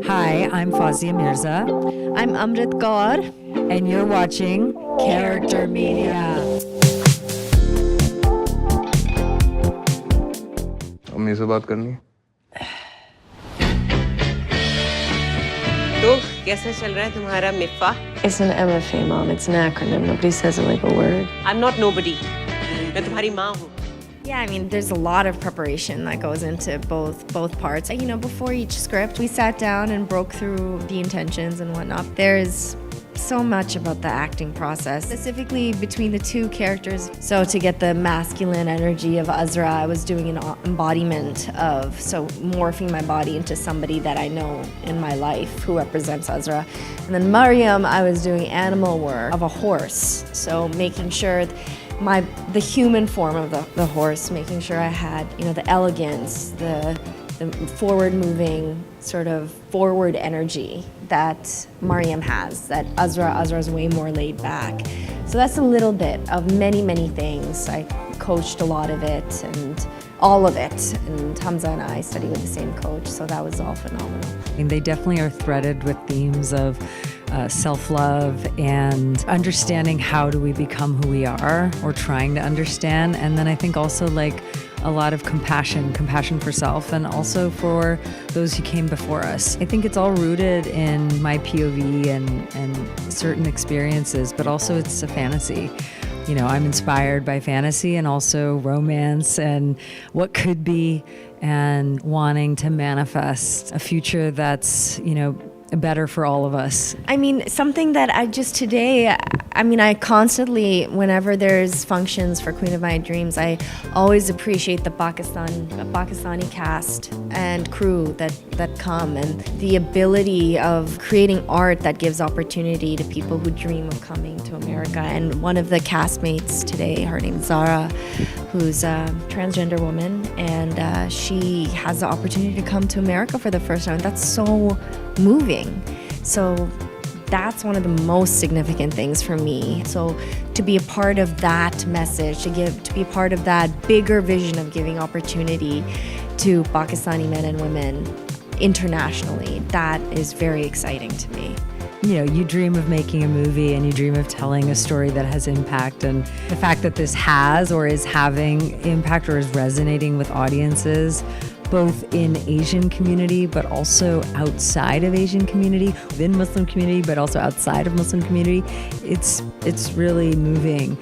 Hi, I'm Fawzia Mirza, I'm Amrit Kaur. and you're watching Character Media. अम्मी से बात करनी है। तो कैसा चल रहा है तुम्हारा मिफ़ा? It's an MFA, Mom. It's an acronym. Nobody says it like a word. I'm not nobody. मैं तुम्हारी माँ हूँ. Yeah, I mean, there's a lot of preparation that goes into both parts. You know, before each script, we sat down and broke through the intentions and whatnot. There's so much about the acting process, specifically between the two characters. So to get the masculine energy of Azra, I was doing an embodiment of, so morphing my body into somebody that I know in my life who represents Azra. And then Mariam, I was doing animal work of a horse. So making sure the human form of the horse, making sure I had, the elegance, the forward-moving, sort of forward energy that Mariam has, that Azra's way more laid back. So that's a little bit of many, many things. I coached a lot of it and all of it. And Hamza and I study with the same coach, so that was all phenomenal. And they definitely are threaded with themes of self-love and understanding how do we become who we are, or trying to understand. And then I think also like a lot of compassion for self and also for those who came before us. I think it's all rooted in my POV and certain experiences, but also it's a fantasy. I'm inspired by fantasy and also romance and what could be, and wanting to manifest a future that's, better for all of us. I mean, something that I constantly, whenever there's functions for Queen of My Dreams, I always appreciate the Pakistani cast and crew that come, and the ability of creating art that gives opportunity to people who dream of coming to America. And one of the castmates today, her name's Zara, who's a transgender woman, and she has the opportunity to come to America for the first time. That's so moving. So that's one of the most significant things for me. So to be a part of that message, to be a part of that bigger vision of giving opportunity to Pakistani men and women internationally, that is very exciting to me. You dream of making a movie and you dream of telling a story that has impact, and the fact that this has or is having impact or is resonating with audiences both in Asian community but also outside of Asian community, within Muslim community but also outside of Muslim community, it's really moving.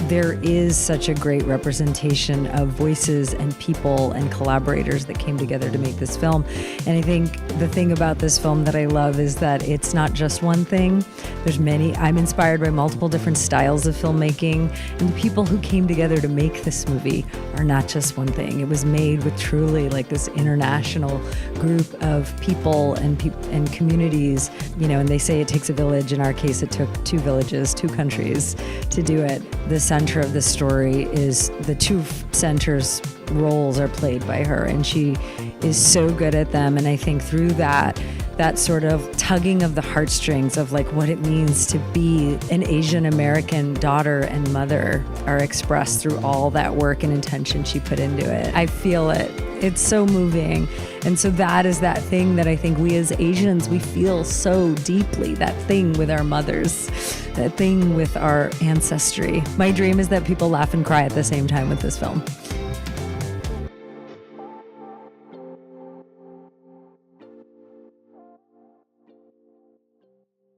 There is such a great representation of voices and people and collaborators that came together to make this film. And I think the thing about this film that I love is that it's not just one thing. There's many. I'm inspired by multiple different styles of filmmaking, and the people who came together to make this movie are not just one thing. It was made with truly like this international group of people and communities, and they say it takes a village. In our case, it took 2 villages, 2 countries to do it. The center of the story is the 2 centers roles are played by her, and she is so good at them. And I think through that sort of tugging of the heartstrings of like what it means to be an Asian American daughter and mother are expressed through all that work and intention she put into it. I feel it. It's so moving. And so that is that thing that I think we as Asians, we feel so deeply, that thing with our mothers, that thing with our ancestry. My dream is that people laugh and cry at the same time with this film.